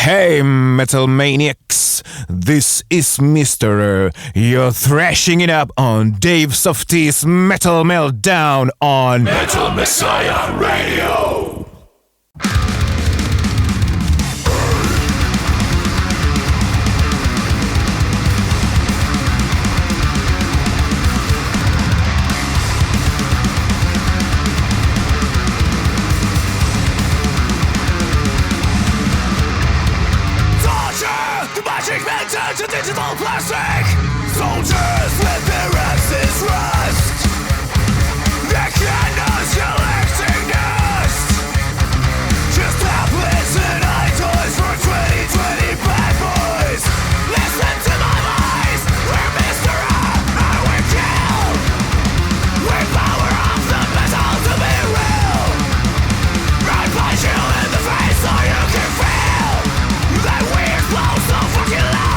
Hey Metal Maniacs, this is Mr. You're thrashing it up on Dave Softee's Metal Meltdown on Metal Messiah Radio. Turn to digital plastic. Soldiers with their axes rust. Their candles collecting dust. Just tablets and eye toys for 2020 bad boys. Listen to my lies. We're Mr. and we kill. We power off the metal to be real. I punch you in the face so you can feel that we explode so fucking loud.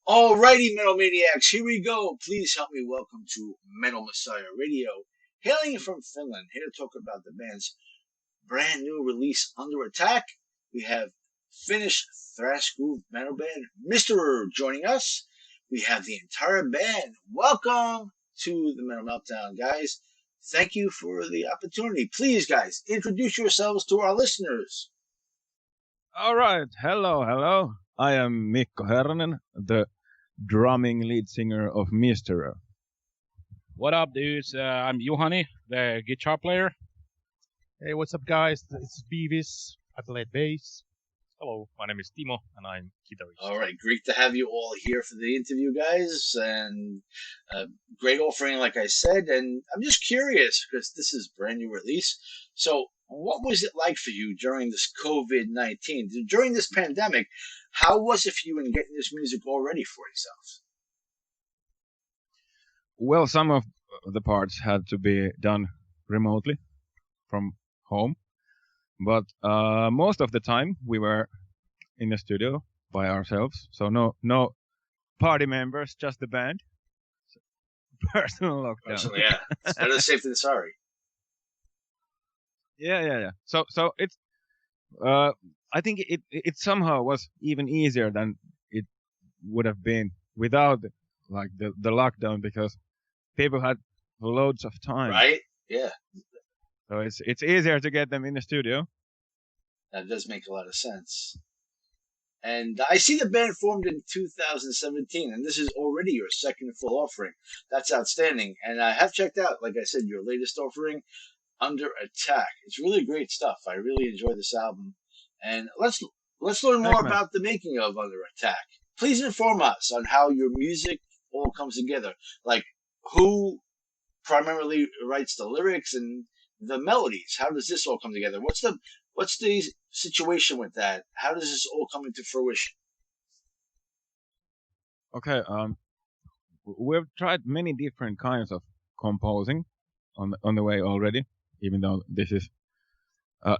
Alrighty, Metal Maniacs, here we go. Please help me welcome to Metal Messiah Radio, hailing from Finland, here to talk about the band's brand new release, Under Attack. We have Finnish Thrash groove metal band, Mr. joining us. We have the entire band. Welcome to the Metal Meltdown, guys. Thank you for the opportunity. Please, guys, introduce yourselves to our listeners. Alright, hello. I am Mikko Herranen, the drumming lead singer of Mr. What up, dudes? I'm Juhani, the guitar player. Hey, what's up, guys? It's Beavis. I play bass. Hello, my name is Timo, and I'm guitarist. All right, great to have you all here for the interview, guys, and great offering, like I said. And I'm just curious, because this is a brand new release, so what was it like for you during this COVID-19, during this pandemic? How was it for you in getting this music all ready for yourself? Well, some of the parts had to be done remotely from home, but most of the time we were in the studio by ourselves. So no party members, just the band. Personal lockdown. Yeah, it's better safe than sorry. Yeah. So it's I think it somehow was even easier than it would have been without like the lockdown, because people had loads of time. Right? Yeah. So it's easier to get them in the studio. That does make a lot of sense. And I see the band formed in 2017, and this is already your second full offering. That's outstanding. And I have checked out, like I said, your latest offering, Under Attack. It's really great stuff. I really enjoy this album. And let's Let's learn more Thanks, man. about the making of Under Attack. Please inform us on how your music all comes together. Like, who primarily writes the lyrics and the melodies? How does this all come together? What's the situation with that? How does this all come into fruition? Okay. We've tried many different kinds of composing on the way already, even though this is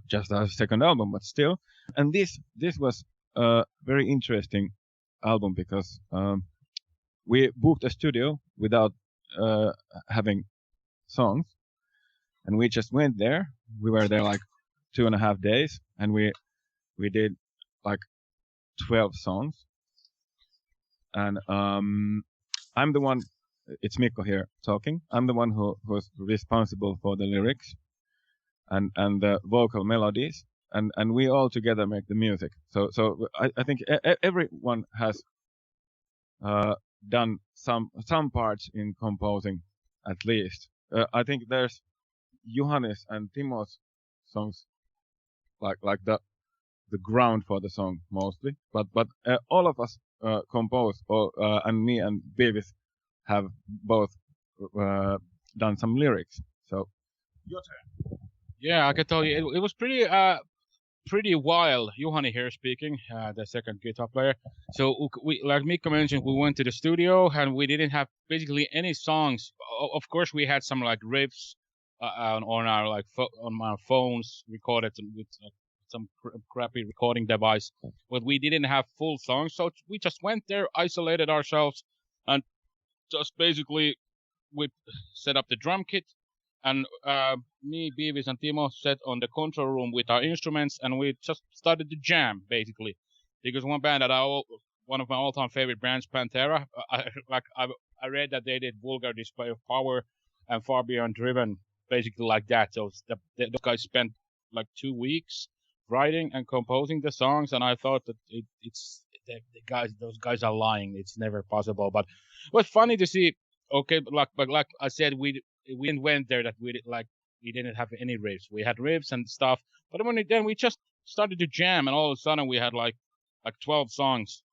just our second album, but still. And this was a very interesting album because we booked a studio without having songs, and we just went there. We were there like 2.5 days, and we did like 12 songs. And I'm the one. It's Mikko here talking. I'm the one who's responsible for the lyrics and the vocal melodies, and we all together make the music. So I think everyone has done some parts in composing at least. I think there's Juhani's and Timo's songs like the ground for the song mostly, but all of us compose, and me and Beavis have both done some lyrics. So your turn. Yeah, I can tell you, it was pretty wild. Juhani here speaking, the second guitar player. So we, like Mikko mentioned, we went to the studio and we didn't have basically any songs. Of course, we had some like riffs on our on our phones, recorded with some crappy recording device, but we didn't have full songs. So we just went there, isolated ourselves, and just basically we set up the drum kit. And me, Beavis, and Timo sat on the control room with our instruments, and we just started to jam, basically. Because one band one of my all-time favorite bands, Pantera, I read that they did Vulgar Display of Power and Far Beyond Driven, basically like that. So those guys spent like 2 weeks writing and composing the songs, and I thought that those guys are lying. It's never possible. But it was funny to see. Okay, but like I said, we didn't went there that we didn't have any riffs. We had riffs and stuff, but then we just started to jam, and all of a sudden we had like 12 songs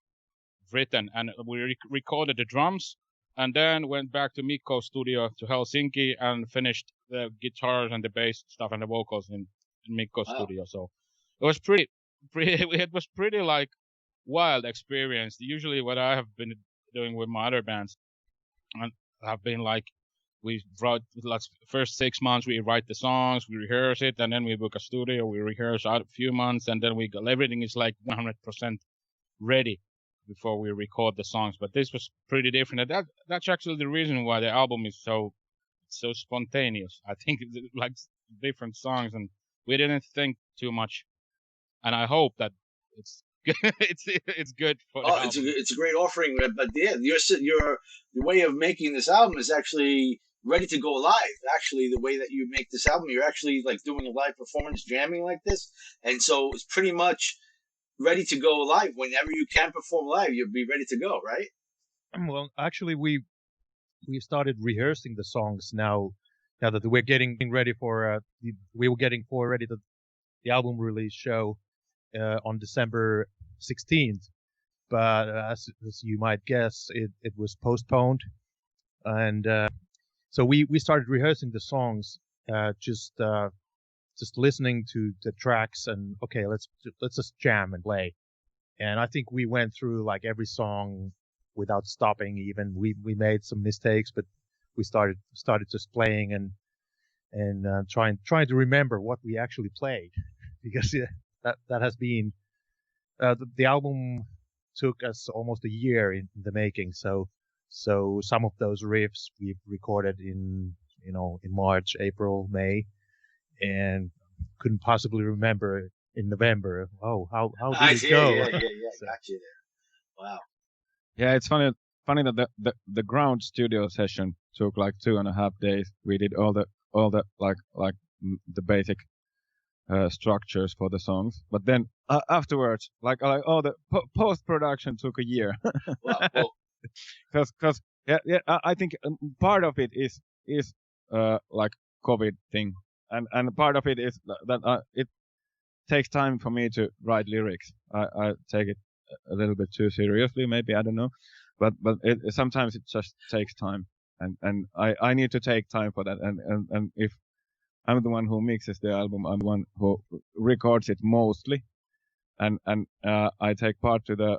written, and we recorded the drums, and then went back to Mikko's studio to Helsinki and finished the guitars and the bass stuff and the vocals in Mikko's studio. So it was pretty it was pretty like wild experience. Usually what I have been doing with my other bands and have been like, we wrote like first 6 months we write the songs, we rehearse it, and then we book a studio, we rehearse out a few months, and then everything is like 100% ready before we record the songs. But this was pretty different. And that's actually the reason why the album is so spontaneous. I think like different songs, and we didn't think too much. And I hope that it's it's good for the album. It's a great offering, but yeah, your way of making this album is actually ready to go live. Actually, the way that you make this album, you're actually like doing a live performance, jamming like this, and so it's pretty much ready to go live. Whenever you can perform live, you'll be ready to go, right? Well, actually, we started rehearsing the songs now that we're getting ready for we were getting ready the album release show on December 16th, but as you might guess, it was postponed, and so we started rehearsing the songs, just listening to the tracks, and okay, let's just jam and play. And I think we went through like every song without stopping. Even we made some mistakes, but we started just playing and trying to remember what we actually played, because that has been the album took us almost a year in the making. So some of those riffs we've recorded in March, April, May, and couldn't possibly remember in November. Oh, how did it go? Yeah, so. Got you there. Wow. Yeah, it's funny that the ground studio session took like 2.5 days. We did all the like the basic structures for the songs, but then afterwards, like all the post production took a year. Wow. Because I think part of it is like COVID thing, and part of it is that takes time for me to write lyrics. I take it a little bit too seriously, maybe, I don't know, but sometimes it just takes time, and I need to take time for that, and if I'm the one who mixes the album, I'm the one who records it mostly, and I take part to the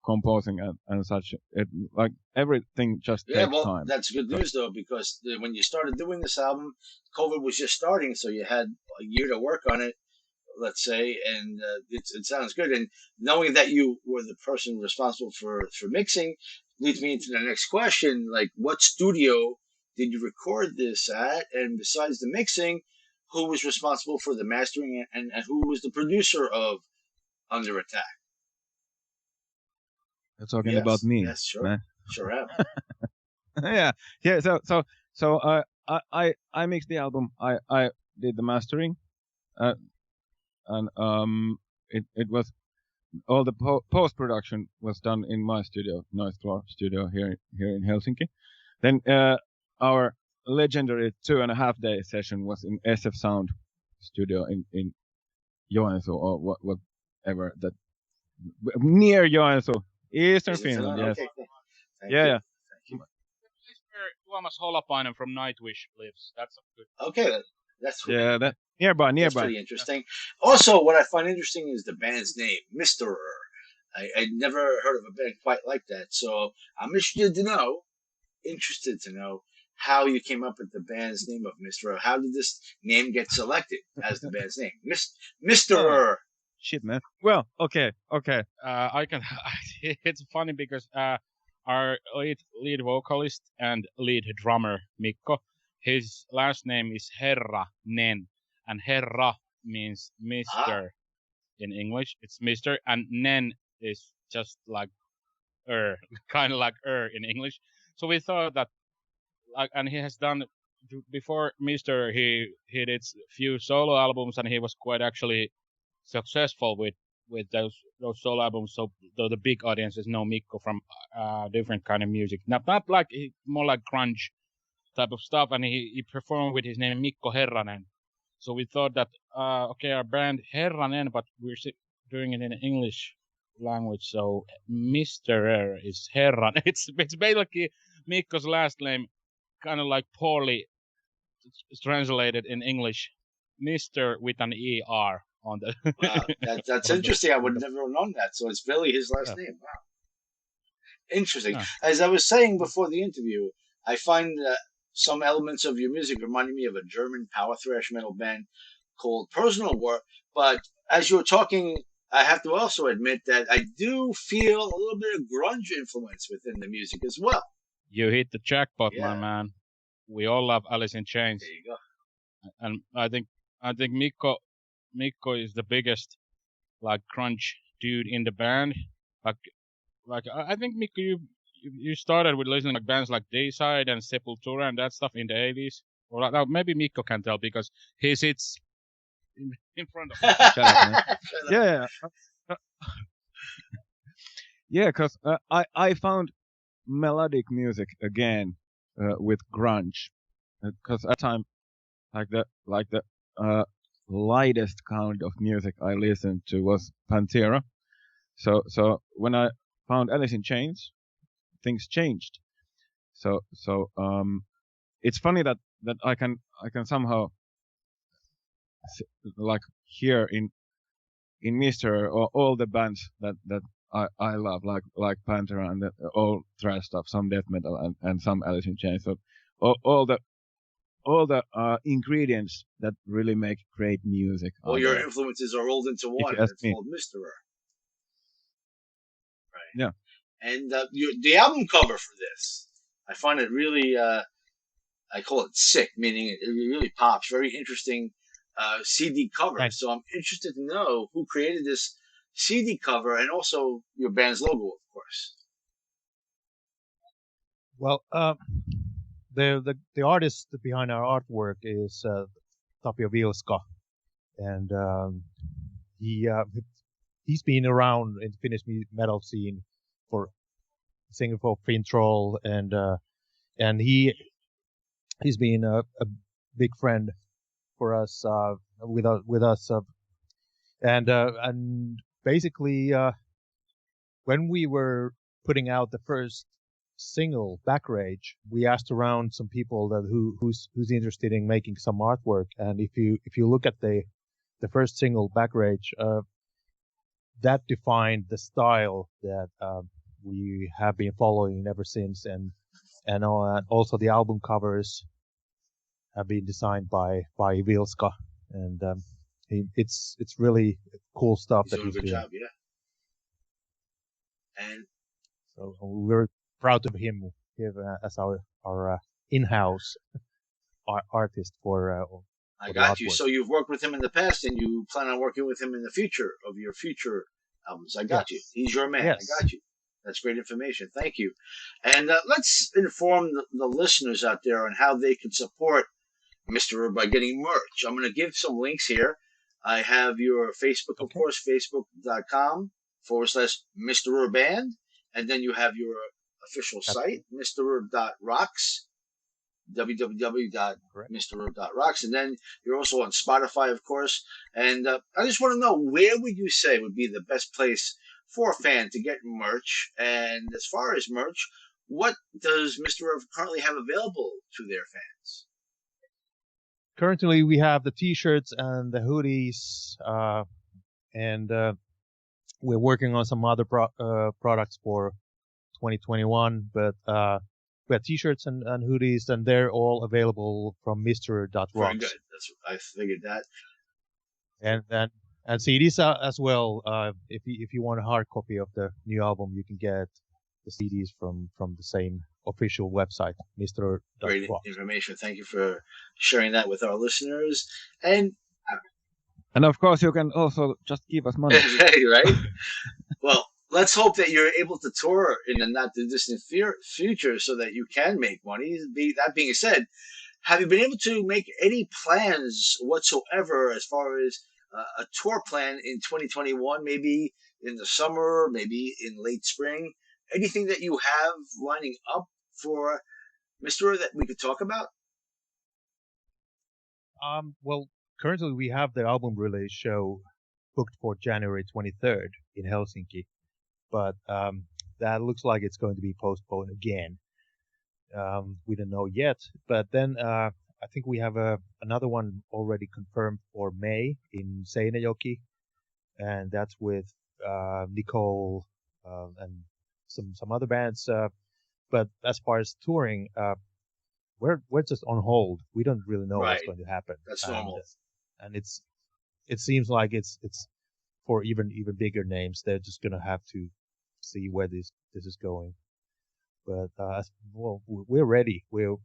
composing and such. It like everything just takes time. That's good news though, because when you started doing this album, COVID was just starting, so you had a year to work on it, let's say, and it sounds good. And knowing that you were the person responsible for mixing leads me into the next question: like, what studio did you record this at? And besides the mixing, who was responsible for the mastering, and who was the producer of Under Attack? You're talking about me, yes, sure, man. Sure am. yeah. So I mixed the album. I did the mastering, and it was all the post production was done in my studio, Noise Floor studio here in Helsinki. Then our legendary 2.5 day session was in SF Sound studio in Joensuu, or whatever that near Joensuu, Eastern Finland. Yes. Okay. Yeah. Where Tuomas Holopainen from Nightwish lives. That's a good. Okay, that's that nearby. That's pretty interesting. Also, what I find interesting is the band's name, Mr. I'd never heard of a band quite like that, so I'm interested to know how you came up with the band's name of Mr. How did this name get selected as the band's name, Mr. Shit, man. Well, okay. I can. It's funny because our lead vocalist and lead drummer Mikko, his last name is Herranen, and Herra means Mr. in English. It's Mr. and Nen is just like kind of like in English. So we thought that, and he has done before Mr. He did few solo albums, and he was quite actually successful with those solo albums. So the big audiences know Mikko from different kind of music, not like more like grunge type of stuff, and he performed with his name Mikko Herranen. So we thought that our band Herranen, but we're doing it in English language, so Mr. is Herranen. It's basically Mikko's last name, kind of like poorly translated in English, Mr. with an ER on the. Wow, that's interesting. I would never have known that. So it's really his last name. Wow, interesting. Yeah. As I was saying before the interview, I find some elements of your music reminding me of a German power thrash metal band called Personal War. But as you were talking, I have to also admit that I do feel a little bit of grunge influence within the music as well. You hit the jackpot, Yeah. my man. We all love Alice in Chains, There you go. and I think Mikko is the biggest like grunge dude in the band. Like I think Mikko, you started with listening like bands like Dayside and Sepultura and that stuff in the 80s. Or like, maybe Mikko can tell because he sits in front of me. Shut up, man. Shut up. Yeah. Yeah, because I found melodic music again with grunge, because at the time like the lightest kind of music I listened to was Pantera. So when I found Alice in Chains, things changed. So it's funny that I can somehow like hear in Mr. or all the bands that I love, like Pantera and all thrash stuff, some death metal and some Alice in Chains. So all the ingredients that really make great music. All your influences are rolled into one. It's called Mr. Right. Yeah. And the album cover for this, I find it really, I call it sick, meaning it really pops. Very interesting CD cover. Right. So I'm interested to know who created this CD cover and also your band's logo, of course. Well, the artist behind our artwork is Tapio Vilska, and he's been around in the Finnish metal scene for singing for Fintroll, and he's been a big friend for us with us And basically, when we were putting out the first single, Back Rage, we asked around some people that who's interested in making some artwork. And if you look at the first single, Back Rage, that defined the style that we have been following ever since, and also the album covers have been designed by Vilska, and it's really cool stuff that he's doing a good doing. job, yeah. And so we're proud of him as our in-house artist for. I got you. So you've worked with him in the past, and you plan on working with him in the future of your future albums. I got you. He's your man. Yes. I got you. That's great information. Thank you. And let's inform the listeners out there on how they can support Mr. Ur by getting merch. I'm going to give some links here. I have your Facebook, of course, facebook.com/Mr. Ur Band. And then you have your official site, MrUr.rocks, www.MrUr.rocks. And then you're also on Spotify, of course. And I just want to know, where would you say would be the best place for a fan to get merch? And as far as merch, what does Mr. Ur currently have available to their fans? Currently, we have the T-shirts and the hoodies, and we're working on some other products for 2021. But we have T-shirts and hoodies, and they're all available from Mr.Rocks. Very good. I figured that. And CDs as well. If you want a hard copy of the new album, you can get the CDs from the same official website, Mr.Rocks. Great information. Thank you for sharing that with our listeners. And of course, you can also just give us money. Right? Well, let's hope that you're able to tour in the not too distant future so that you can make money. That being said, have you been able to make any plans whatsoever as far as a tour plan in 2021, maybe in the summer, maybe in late spring? Anything that you have lining up for Mr. Ur that we could talk about? Well, currently we have the album release show booked for January 23rd in Helsinki, but that looks like it's going to be postponed again. We don't know yet, but then I think we have another one already confirmed for May in Seinäjoki, and that's with Nicole and some other bands. But as far as touring, we're just on hold. We don't really know what's going to happen. That's normal. And it seems like it's for even bigger names. They're just gonna have to see where this is going. But well, we're ready. We're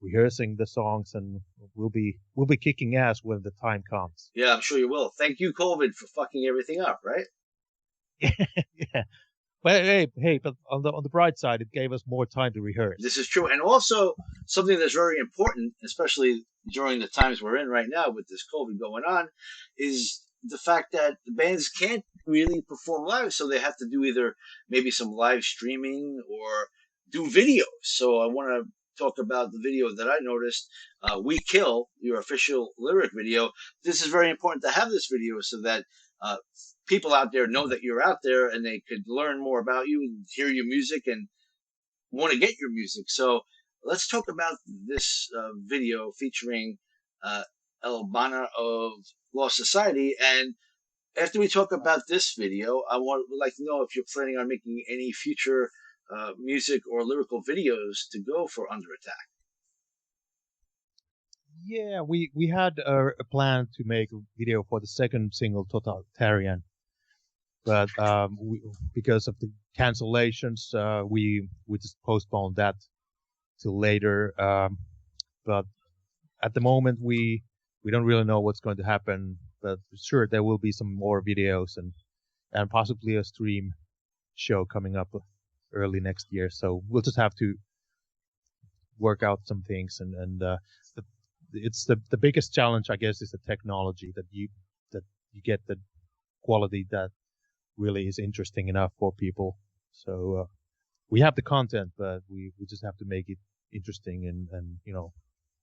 rehearsing the songs, and we'll be kicking ass when the time comes. Yeah, I'm sure you will. Thank you, COVID, for fucking everything up, right? Yeah. But hey, but on the bright side, it gave us more time to rehearse. This is true. And also, something that's very important, especially during the times we're in right now with this COVID going on, is the fact that the bands can't really perform live, so they have to do either maybe some live streaming or do videos. So I want to talk about the video that I noticed, We Kill, your official lyric video. This is very important to have this video so that people out there know that you're out there and they could learn more about you and hear your music and want to get your music. So let's talk about this video featuring Albana of Lost Society. And after we talk about this video, would like to know if you're planning on making any future music or lyrical videos to go for Under Attack. Yeah, we had a plan to make a video for the second single, Totalitarian, but because of the cancellations, we just postponed that till later. But at the moment, we don't really know what's going to happen. But sure, there will be some more videos and possibly a stream show coming up early next year. So we'll just have to work out some things, and it's the biggest challenge, I guess, is the technology that you get the quality that really is interesting enough for people. So we have the content, but we just have to make it interesting and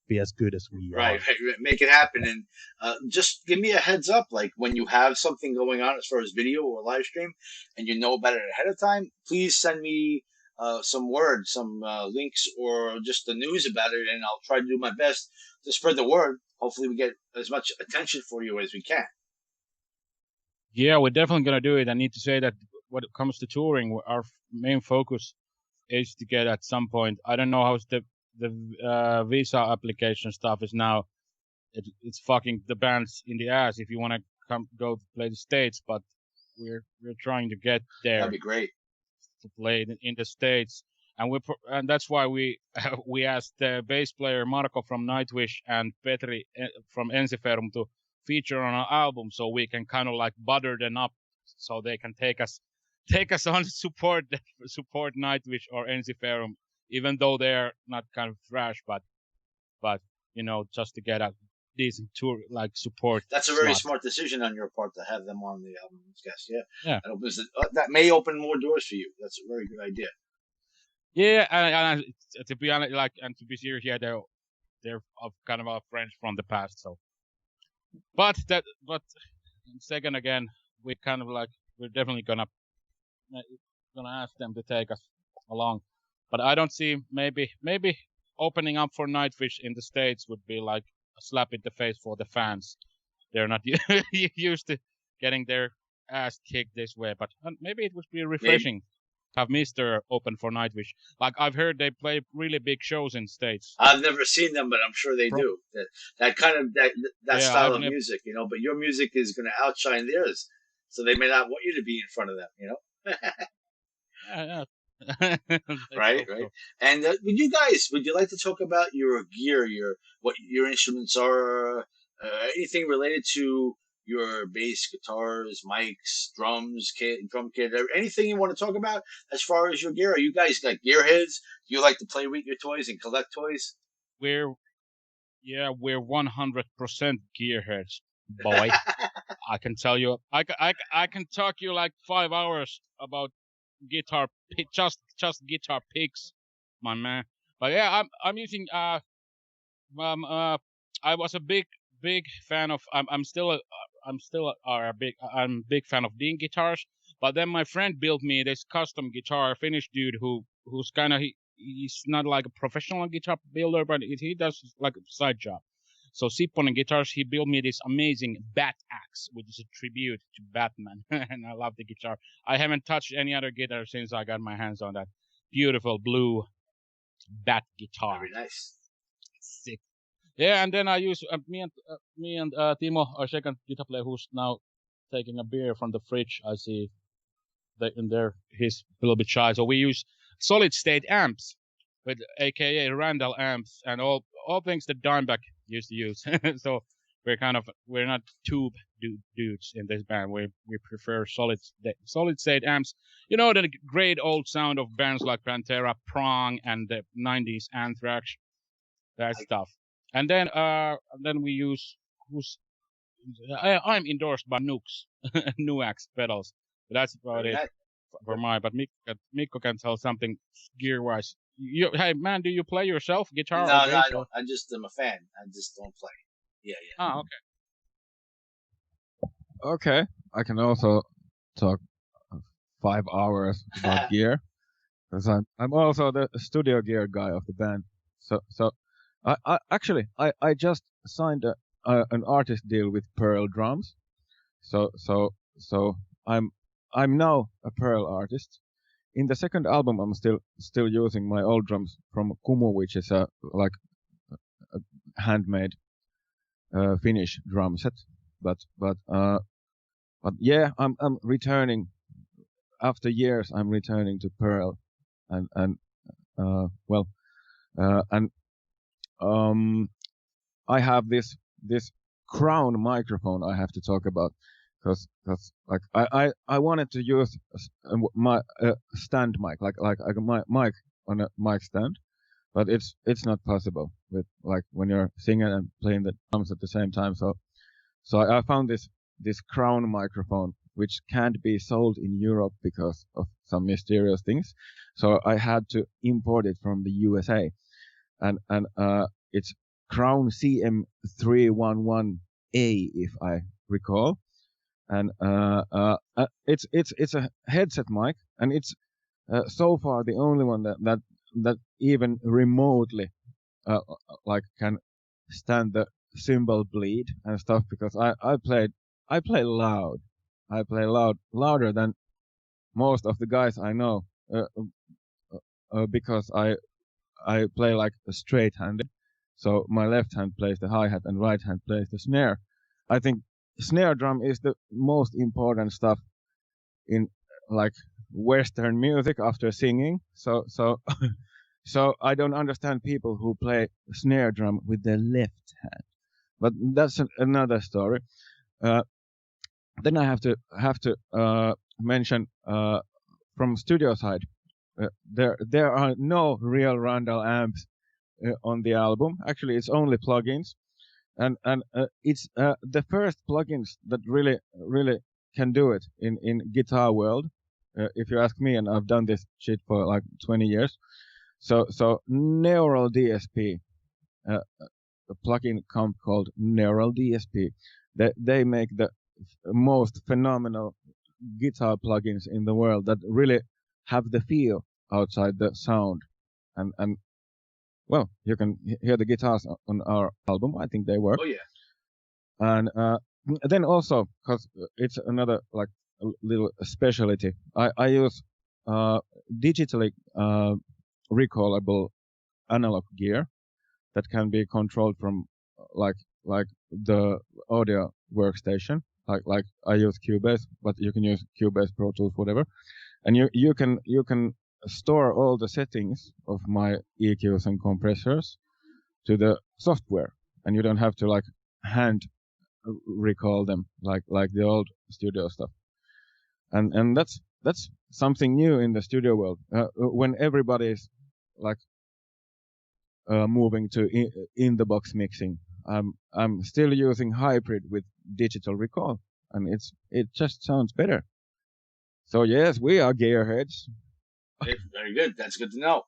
be as good as we are. Right. Make it happen, and just give me a heads up. Like when you have something going on as far as video or live stream, and you know about it ahead of time, please send me some words, some links, or just the news about it, and I'll try to do my best to spread the word. Hopefully, we get as much attention for you as we can. Yeah, we're definitely gonna do it. I need to say that when it comes to touring, our main focus is to get at some point. I don't know how the visa application stuff is now. It's fucking the bands in the ass if you want to go to play the States, but we're trying to get there. That'd be great to play in the States, and that's why we we asked the bass player Marko from Nightwish and Petri from Ensiferum to feature on our album, so we can kind of like butter them up, so they can take us on support Nightwish or Ensiferum, even though they're not kind of thrash, but just to get a decent tour like support. That's a very smart decision on your part to have them on the album as guests. Yeah. That may open more doors for you. That's a very good idea. Yeah, and to be honest, and to be serious, yeah, they're kind of our friends from the past. So, but second again, we're definitely gonna ask them to take us along. But I don't see maybe opening up for Nightwish in the States would be like a slap in the face for the fans. They're not used to getting their ass kicked this way, but maybe it would be refreshing to have Mr. open for Nightwish. Like I've heard they play really big shows in States. I've never seen them, but I'm sure they do. That kind of that style of music, But your music is going to outshine theirs, so they may not want you to be in front of them, Yeah. Right. And would you like to talk about your gear, what your instruments are, anything related to your bass, guitars, mics, drums, drum kit, anything you want to talk about as far as your gear? Are you guys like gearheads? Do you like to play with your toys and collect toys? We're 100% gearheads, boy. I can tell you, I can talk you like 5 hours about guitar, just guitar picks, my man. But yeah, I'm using I was a big fan of I'm a big fan of Dean guitars. But then my friend built me this custom guitar, a Finnish dude who's kind of he's not like a professional guitar builder, but he does like a side job. So Sipponen Guitars, he built me this amazing bat axe, which is a tribute to Batman, and I love the guitar. I haven't touched any other guitar since I got my hands on that beautiful blue bat guitar. Very nice. Sick. Yeah, and then I use me and Timo, our second guitar player, who's now taking a beer from the fridge. I see that in there he's a little bit shy. So we use solid state amps, with AKA Randall amps, and all things that Dimebag used to use. So we're not tube dudes in this band. We prefer solid state amps. The great old sound of bands like Pantera, Prong, and the 90s Anthrax, that stuff. And then we use I'm endorsed by Nuax pedals. But that's about it for mine. But Mikko can tell something gear wise. Hey man, do you play yourself guitar? No, I don't. I just am a fan. I just don't play. Yeah. Oh, okay. Okay, I can also talk 5 hours about gear, because I'm also the studio gear guy of the band. So I just signed an artist deal with Pearl Drums. So I'm now a Pearl artist. In the second album, I'm still using my old drums from Kumu, which is a handmade Finnish drum set. But yeah, I'm returning after years. I'm returning to Pearl, and I have this crown microphone I have to talk about, because like I wanted to use my stand mic, like my mic on a mic stand, but it's not possible with like when you're singing and playing the drums at the same time. So I found this crown microphone, which can't be sold in Europe because of some mysterious things. So I had to import it from the USA, and it's Crown CM311A, if I recall. And it's a headset mic, and it's so far the only one that even remotely can stand the cymbal bleed and stuff, because I play loud. I play louder than most of the guys I know, because I play like straight-handed. So my left hand plays the hi-hat and right hand plays the snare. I think snare drum is the most important stuff in like Western music after singing. So so I don't understand people who play snare drum with their left hand. But that's another story. Then I have to mention from studio side, there are no real Randall amps on the album. Actually, it's only plugins, and it's the first plugins that really can do it in guitar world. If you ask me, and I've done this shit for like 20 years. So Neural DSP, a plugin comp called Neural DSP. They make the most phenomenal guitar plugins in the world that really have the feel outside the sound, and well, you can hear the guitars on our album. I think they work. Oh yeah. And then also, because it's another like a little specialty, I use digitally recallable analog gear that can be controlled from like the audio workstation. Like I use Cubase, but you can use Cubase, Pro Tools, whatever, and you can store all the settings of my EQs and compressors to the software, and you don't have to like hand recall them like the old studio stuff. And that's something new in the studio world. When everybody's like moving to in the box mixing, I'm still using hybrid with digital recall, and it just sounds better. So yes, we are gearheads. Very good. That's good to know.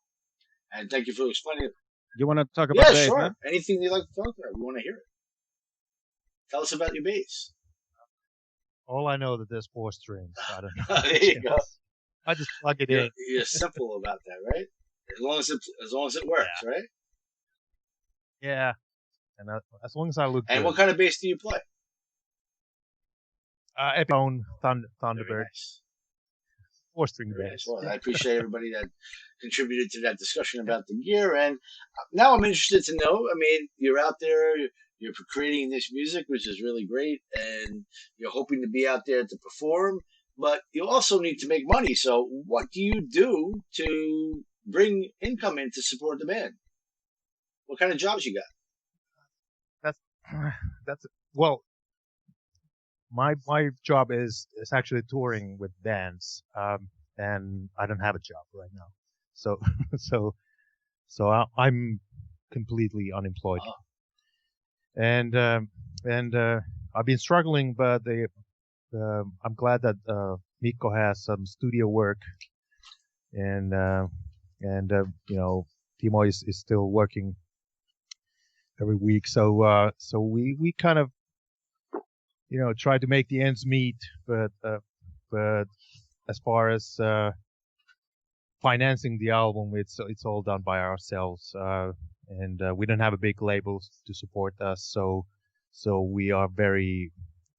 And thank you for explaining it. You want to talk about Yeah, bass, sure. man? Anything you'd like to talk about, we want to hear it. Tell us about your bass. All I know that there's 4 strings. I don't know. There you go. I just plug it in. You're simple about that, right? As long as it works, right? Yeah. And as long as I look And good. what kind of bass do you play? Epiphone Very Thunderbird. nice. 4-string Very bass. nice. Well, I appreciate everybody that contributed to that discussion about the gear. And now I'm interested to know, I mean, you're out there, you're creating this music, which is really great, and you're hoping to be out there to perform, but you also need to make money. So what do you do to bring income in to support the band? What kind of jobs you got? That's well, my job is actually touring with bands, and I don't have a job right now, so I'm completely unemployed, and I've been struggling, but I'm glad that Mikko has some studio work, and you know, Timo is still working every week, so we kind of, you know, try to make the ends meet, but as far as financing the album, it's all done by ourselves, and we don't have a big label to support us, so we are very,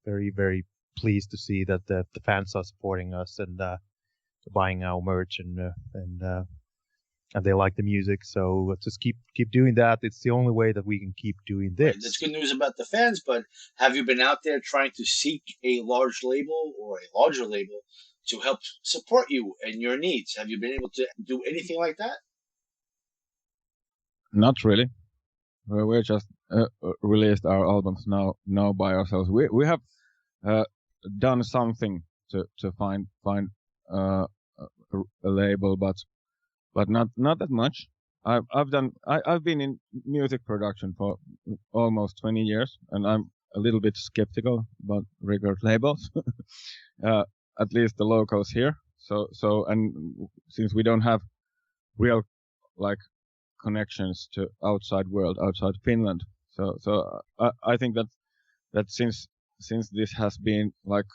very, very pleased to see that the fans are supporting us and buying our merch, and they like the music. So just keep doing that. It's the only way that we can keep doing this. Right, that's good news about the fans, but have you been out there trying to seek a large label or a larger label to help support you and your needs? Have you been able to do anything like that? Not really. We just released our albums now by ourselves. We have done something to find a label, but not that much. I've been in music production for almost 20 years, and I'm a little bit skeptical about record labels, at least the locals here. So and since we don't have real like connections to outside world, outside Finland. So I think that since this has been like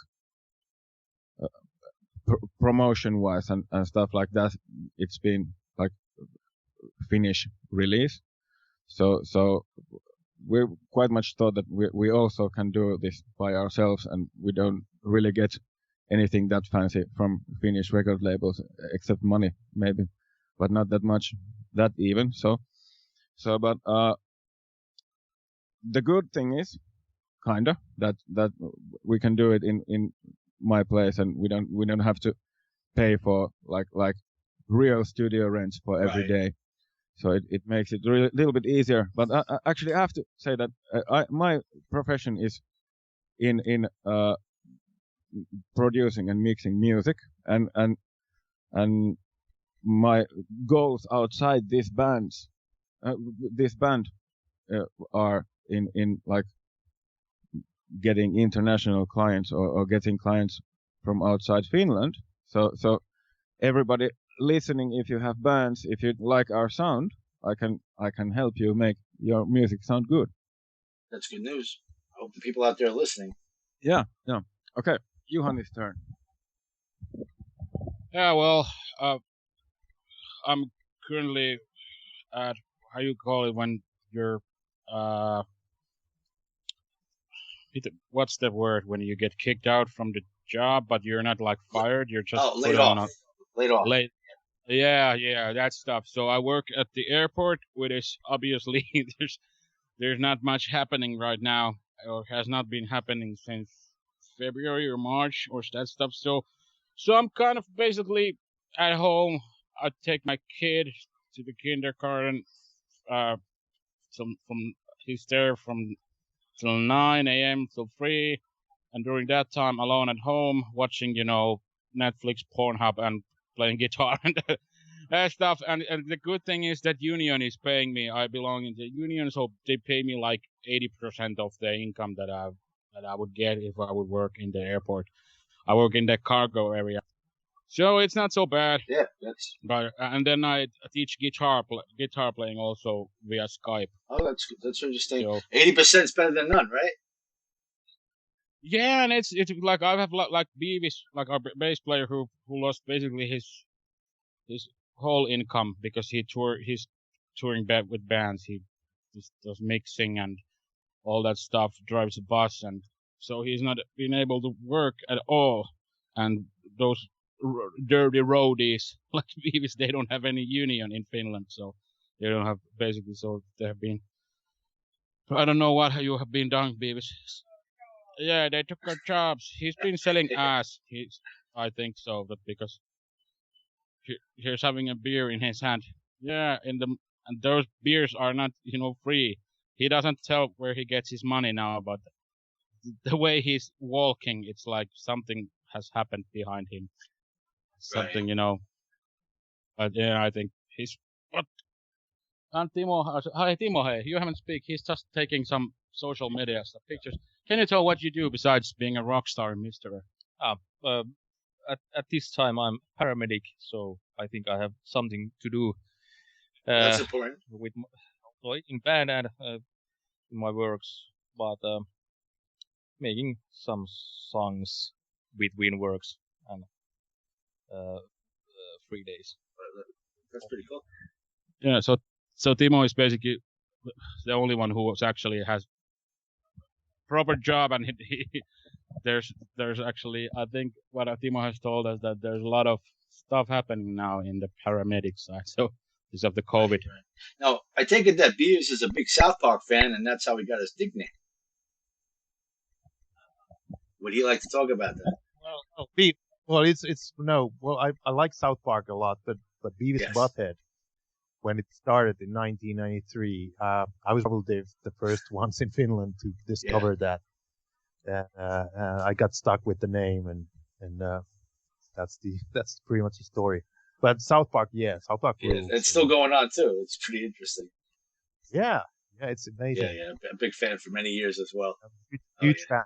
promotion wise and stuff like that, it's been like Finnish release. So we quite much thought that we also can do this by ourselves, and we don't really get anything that fancy from Finnish record labels except money maybe, but not that much that even. But the good thing is kinda that we can do it in my place, and we don't have to pay for like real studio rents for every day. So it makes it a little bit easier. But actually, I have to say that my profession is in producing and mixing music, and my goals outside this band are in like getting international clients or getting clients from outside Finland. So everybody listening, if you have bands, if you like our sound, I can help you make your music sound good. That's good news. I hope the people out there are listening. Yeah. Okay, Juhani's turn. Yeah, well, I'm currently at, how you call it when you're what's the word when you get kicked out from the job, but you're not like fired, you're just laid off. Laid off. Yeah, that stuff. So I work at the airport, which is obviously there's not much happening right now, or has not been happening since February or March or that stuff. So I'm kind of basically at home. I take my kid to the kindergarten. He's there from till 9 a.m. till 3, and during that time alone at home watching, Netflix, Pornhub, and playing guitar and that stuff. And the good thing is that union is paying me. I belong in the union, so they pay me like 80% of the income that I would get if I would work in the airport. I work in the cargo area, so it's not so bad. Yeah, But and then I teach guitar playing also via Skype. Oh, that's good. That's interesting. 80% is better than none, right? Yeah, and it's like I have like Beavis, like our bass player who lost basically his whole income because he's touring back with bands. He just does mixing and all that stuff, drives a bus, and so he's not been able to work at all. And those dirty roadies like Beavis, they don't have any union in Finland, so they don't have basically. So they have been. I don't know what you have been doing, Beavis. Yeah, they took our jobs. He's been selling ass. I think so, but because he's having a beer in his hand. Yeah, and those beers are not, free. He doesn't tell where he gets his money now, but the way he's walking, it's like something has happened behind him. Something, But yeah, I think he's. What? And Timo, hi Timo, hey, you haven't speak. He's just taking some social media stuff, pictures. Can you tell what you do besides being a rock star in Mystery? At this time I'm paramedic, so I think I have something to do. That's important. With in band and in my works, but making some songs between works and 3 days. That's pretty cool. Yeah, so Timo is basically the only one who actually has proper job, and there's actually, I think what Timo has told us, that there's a lot of stuff happening now in the paramedic side. So because of the COVID. Right. Now, I take it that Beavis is a big South Park fan, and that's how he got his nickname. Would he like to talk about that? I like South Park a lot, but Beavis Butthead, when it started in 1993, I was probably the first ones in Finland to discover that. I got stuck with the name, and that's pretty much the story. But South Park rules. It's still going on too. It's pretty interesting. Yeah, it's amazing. Yeah, a big fan for many years as well. Huge fan.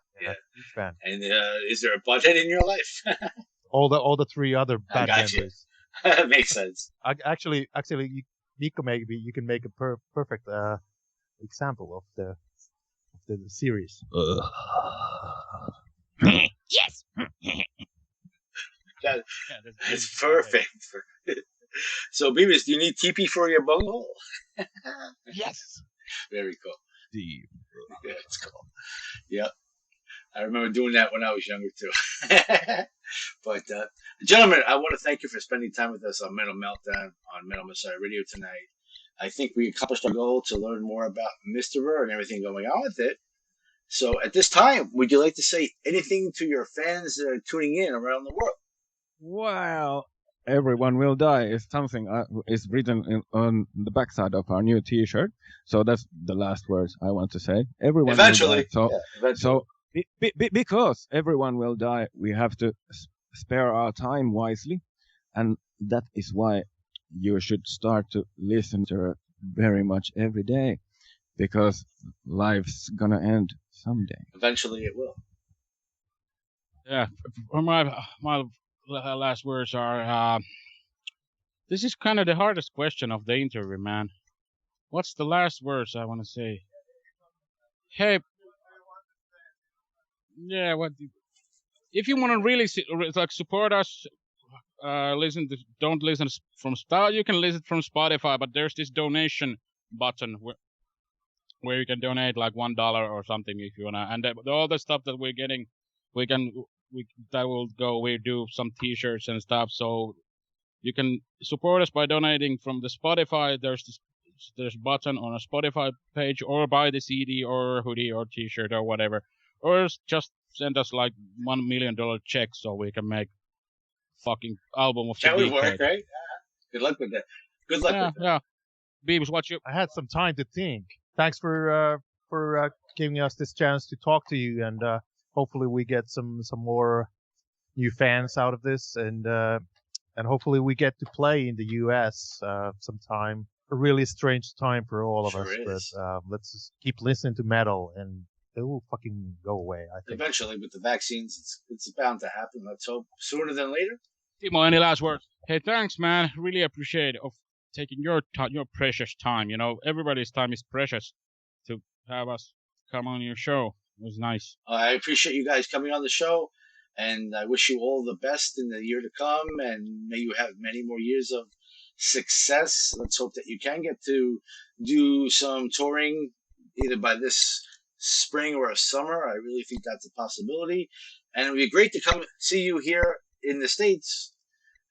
And is there a butthead in your life? all the 3 other band members. Makes sense. Actually, Mikko, maybe you can make a perfect example of the series. Yes. That's perfect. So, Beavis, do you need TP for your bunghole? Yes. Very cool. Deep. Yeah, it's cool. Yep. I remember doing that when I was younger, too. But, gentlemen, I want to thank you for spending time with us on Metal Meltdown on Metal Messiah Radio tonight. I think we accomplished our goal to learn more about Mr. and everything going on with it. So, at this time, would you like to say anything to your fans that are tuning in around the world? Well, everyone will die is something is written on the backside of our new T-shirt. So that's the last words I want to say. Everyone Eventually. will die. Eventually. So because everyone will die, we have to spare our time wisely, and that is why you should start to listen to her very much every day, because life's gonna end someday. Eventually it will. Yeah, my last words are, this is kind of the hardest question of the interview, man. What's the last words I want to say? Hey, yeah, if you want to really support us, don't listen from Spotify. You can listen from Spotify, but there's this donation button where you can donate like $1 or something if you wanna, and all the stuff that we're getting, that will go. We do some T-shirts and stuff, so you can support us by donating from the Spotify. There's a button on a Spotify page, or buy the CD or hoodie or T-shirt or whatever, or just send us like $1 million check so we can make fucking album of the That would decade. work, right? Good luck with that. Good luck with that. Yeah. Beavis, what you? I had some time to think. Thanks for giving us this chance to talk to you, and hopefully we get some more new fans out of this, and hopefully we get to play in the U.S. Sometime. A really strange time for all of us, but let's just keep listening to metal, and it will fucking go away, I think. Eventually, with the vaccines, it's bound to happen. Let's hope sooner than later. Timo, any last words? Hey, thanks, man. Really appreciate of taking your precious time. You know, everybody's time is precious. To have us come on your show, it was nice. I appreciate you guys coming on the show, and I wish you all the best in the year to come, and may you have many more years of success. Let's hope that you can get to do some touring either by this spring or a summer. I really think that's a possibility, and it would be great to come see you here in the States.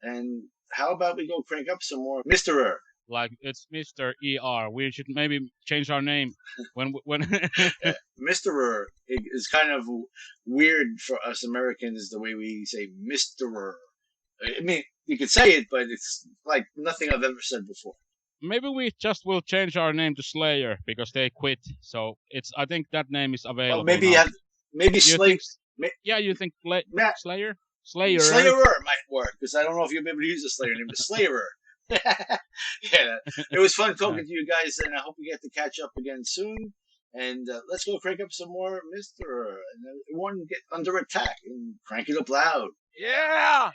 And how about we go crank up some more Mr. Like, it's Mr. ER. We should maybe change our name when Mr. is kind of weird for us Americans, the way we say Mr. I mean, you could say it, but it's like nothing I've ever said before. Maybe we just will change our name to Slayer because they quit. So I think that name is available. Well, maybe Slayer. Yeah, you think Slayer? Slayer might work, because I don't know if you'll be able to use a Slayer name, but Slayer. Yeah, it was fun talking to you guys, and I hope we get to catch up again soon. And let's go crank up some more Mr. And everyone get under attack and crank it up loud. Yeah!